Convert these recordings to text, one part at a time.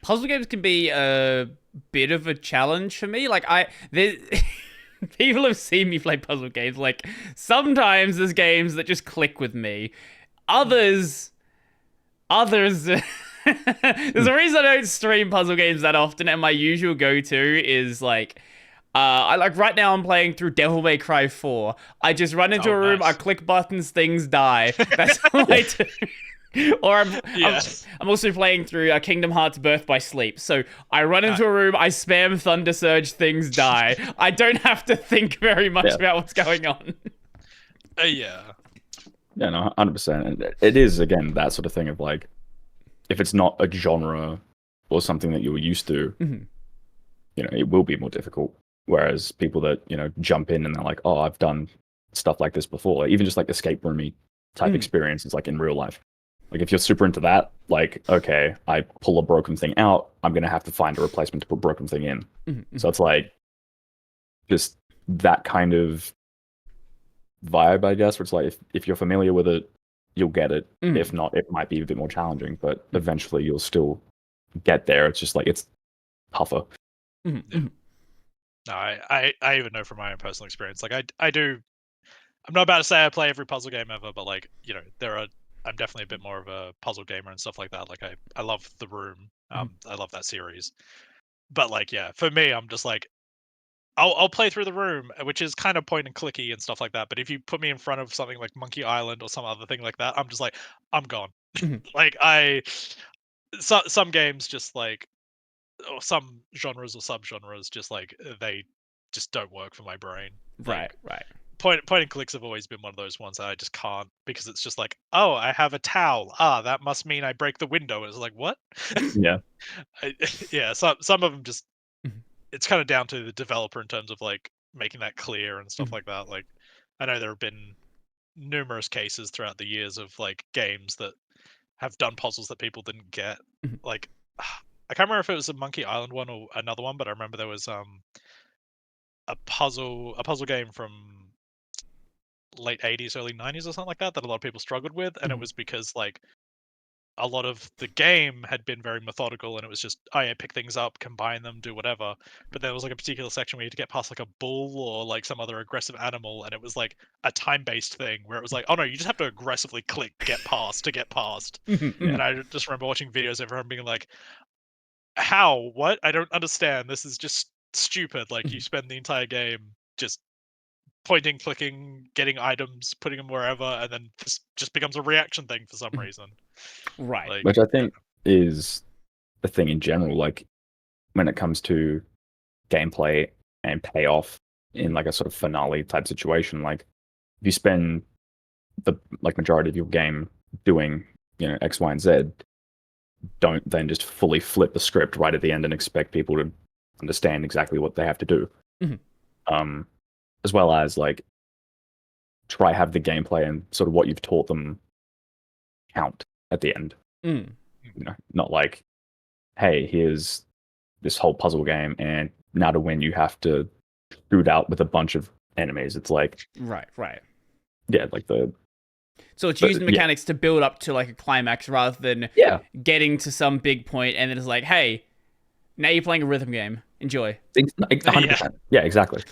puzzle games can be a bit of a challenge for me. People have seen me play puzzle games. Like, sometimes there's games that just click with me. Others, there's a reason I don't stream puzzle games that often, and my usual go-to is like, I like right now I'm playing through Devil May Cry 4. I just run into a room, I Nice. click buttons, things die. That's all I do. Or I'm also playing through Kingdom Hearts Birth by Sleep. So I run into a room, I spam Thunder Surge, things die. I don't have to think very much about what's going on. Yeah. Yeah, no, 100%. And it is, again, that sort of thing of like, if it's not a genre or something that you're used to, it will be more difficult. Whereas people that, jump in and they're like, oh, I've done stuff like this before, even just like escape roomy type experiences, like in real life. Like if you're super into that, like, okay, I pull a broken thing out, I'm going to have to find a replacement to put broken thing in. So it's like just that kind of vibe, I guess, where it's like if you're familiar with it, you'll get it. If not, it might be a bit more challenging, but eventually you'll still get there. It's just like it's tougher. No, I even know from my own personal experience. Like I do. I'm not about to say I play every puzzle game ever, but like I'm definitely a bit more of a puzzle gamer and stuff like that. Like I love The Room. I love that series. But like for me, I'm just like I'll play through The Room, which is kind of point and clicky and stuff like that. But if you put me in front of something like Monkey Island or some other thing like that, I'm just like I'm gone. Like some games just like, or some genres or subgenres just like they just don't work for my brain. Right. Point and clicks have always been one of those ones that I just can't, because it's just like, oh, I have a towel. That must mean I break the window. It's like, what? Yeah. Some of them just, it's kind of down to the developer in terms of like making that clear and stuff like that. Like, I know there have been numerous cases throughout the years of like games that have done puzzles that people didn't get. Like, I can't remember if it was a Monkey Island one or another one, but I remember there was a puzzle game from late 80s, early 90s or something like that a lot of people struggled with, and it was because like a lot of the game had been very methodical, and it was just, oh yeah, pick things up, combine them, do whatever. But there was like a particular section where you had to get past like a bull or like some other aggressive animal, and it was like a time-based thing where it was like, oh no, you just have to aggressively click get past to get past. And I just remember watching videos of everyone being like, how? What? I don't understand. This is just stupid. Like, you spend the entire game just pointing, clicking, getting items, putting them wherever, and then this just becomes a reaction thing for some reason. Right. Like, Which I think is the thing in general, like when it comes to gameplay and payoff in like a sort of finale type situation. Like if you spend the like majority of your game doing, X, Y, and Z, don't then just fully flip the script right at the end and expect people to understand exactly what they have to do. As well as like try have the gameplay and sort of what you've taught them count at the end. Not like, hey, here's this whole puzzle game, and now to win you have to shoot out with a bunch of enemies. It's like right. Yeah, like So it's using mechanics to build up to like a climax rather than getting to some big point and then it's like, hey, now you're playing a rhythm game. Enjoy. 100%. Yeah, exactly.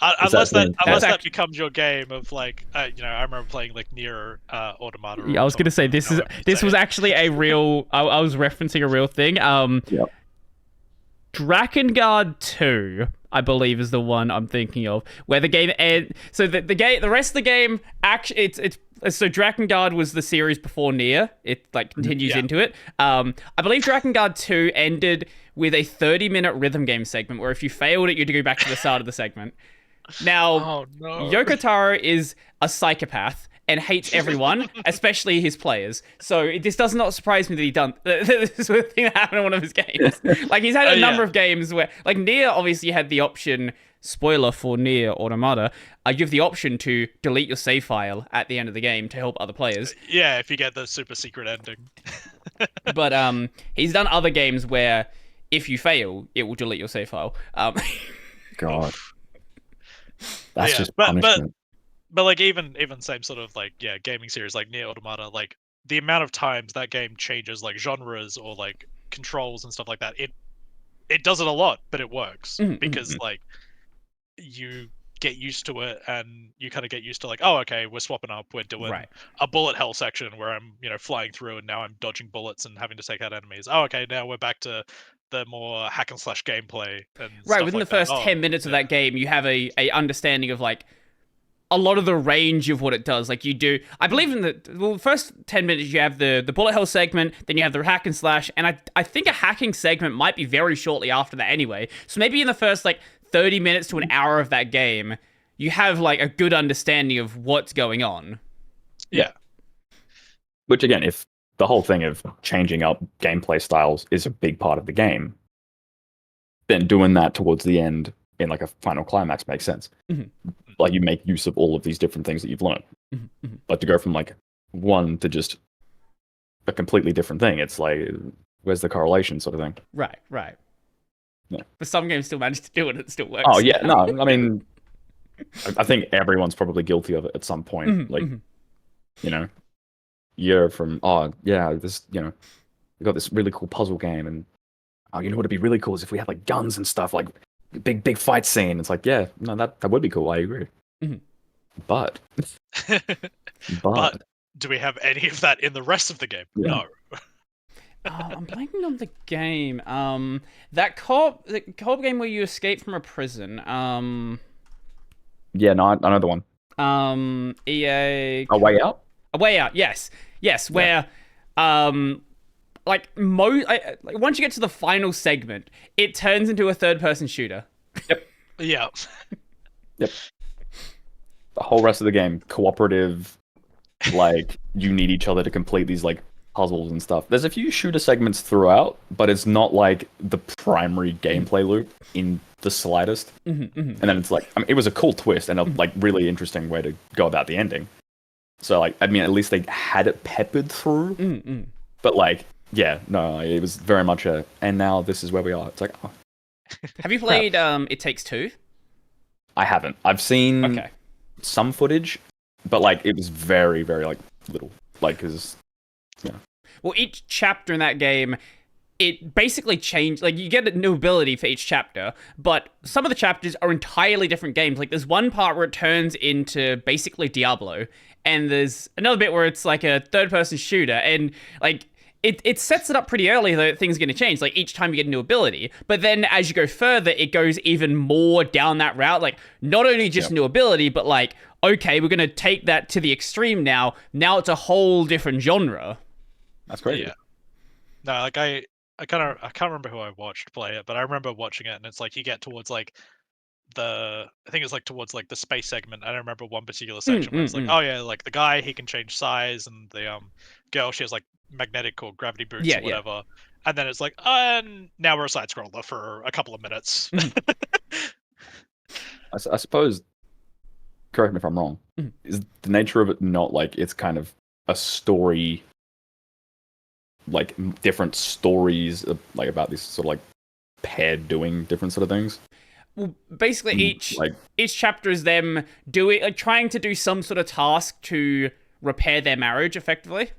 Unless that becomes your game of like, I remember playing like Nier Automata. Yeah, I was gonna say this was actually a real. I was referencing a real thing. Drakengard 2, I believe, is the one I'm thinking of, where the game ends. So the rest of the game actually so Drakengard was the series before Nier. It like continues into it. I believe Drakengard 2 ended with a 30-minute rhythm game segment where if you failed it, you had to go back to the start of the segment. Now, Yoko Taro is a psychopath and hates everyone, especially his players. So this does not surprise me that he done this sort of thing that happened in one of his games. Like he's had a number of games where, like Nier, obviously had the option. Spoiler for Nier Automata, I give the option to delete your save file at the end of the game to help other players. Yeah, if you get the super secret ending. But he's done other games where if you fail, it will delete your save file. God. That's just punishment. But like even same sort of like gaming series like Nier Automata, like the amount of times that game changes like genres or like controls and stuff like that, it does it a lot, but it works because like you get used to it, and you kind of get used to like, oh, okay, we're swapping up, we're doing a bullet hell section where I'm flying through, and now I'm dodging bullets and having to take out enemies. Oh, okay, now we're back to the more hack and slash gameplay and stuff within like the first that. 10 minutes of that game, you have a understanding of like a lot of the range of what it does. Like you do, I believe in the first 10 minutes you have the bullet hell segment, then you have the hack and slash, and I think a hacking segment might be very shortly after that anyway. So maybe in the first like 30 minutes to an hour of that game, you have like a good understanding of what's going on. Yeah. Which again, if the whole thing of changing up gameplay styles is a big part of the game, then doing that towards the end in like a final climax makes sense. Like you make use of all of these different things that you've learned. But to go from like one to just a completely different thing, it's like, where's the correlation sort of thing? Right. Yeah. But some games still manage to do it, it still works. Oh yeah, no, I mean, I think everyone's probably guilty of it at some point. You're from, this, we got this really cool puzzle game, and what'd be really cool is if we had like guns and stuff, like big fight scene. It's like, yeah, no, that would be cool. I agree. But do we have any of that in the rest of the game? Yeah. No. I'm blanking on the game. That co-op game where you escape from a prison. Yeah, no, I know the one. EA. A Way Out. A Way Out. Yes. Where, once you get to the final segment, it turns into a third-person shooter. Yep. Yeah. Yep. The whole rest of the game, cooperative. Like you need each other to complete these like puzzles and stuff. There's a few shooter segments throughout, but it's not like the primary gameplay loop in the slightest. And then it's like, it was a cool twist and a like really interesting way to go about the ending. So like, at least they had it peppered through. But like, yeah, no, it was very much and now this is where we are. It's like, oh. Have you played It Takes Two? I haven't. I've seen some footage, but like it was very, very like little. Like, cause well, each chapter in that game, it basically changed. Like, you get a new ability for each chapter, but some of the chapters are entirely different games. Like, there's one part where it turns into basically Diablo, and there's another bit where it's like a third-person shooter, and like it sets it up pretty early that things are going to change. Like, each time you get a new ability, but then as you go further, it goes even more down that route. Like, not only just new ability, but like, okay, we're going to take that to the extreme now. Now it's a whole different genre. That's crazy. Yeah. No, like I can't remember who I watched play it, but I remember watching it, and it's like you get towards like I think it's like towards like the space segment. I don't remember one particular section where it's like, oh yeah, like the guy, he can change size, and the girl, she has like magnetic or gravity boots or whatever. And then it's like, and now we're a side scroller for a couple of minutes. I suppose, correct me if I'm wrong, is the nature of it not like it's kind of a story, like different stories like about this sort of like paired doing different sort of things? Well, basically each chapter is them doing trying to do some sort of task to repair their marriage effectively.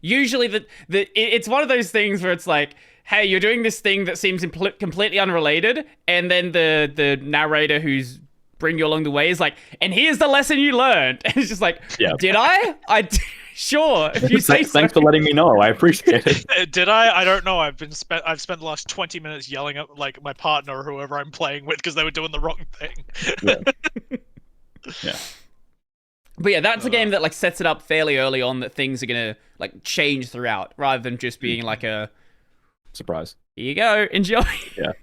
Usually it's one of those things where it's like, hey, you're doing this thing that seems completely unrelated, and then the narrator who's bring you along the way is like, and here's the lesson you learned. And it's just like, did I? Sure, if you say so. Thanks for letting me know. I appreciate it. Did I? I don't know. I've spent the last 20 minutes yelling at like my partner or whoever I'm playing with because they were doing the wrong thing. Yeah. But yeah, that's a game that like sets it up fairly early on that things are gonna like change throughout, rather than just being like a surprise. Here you go, enjoy. Yeah.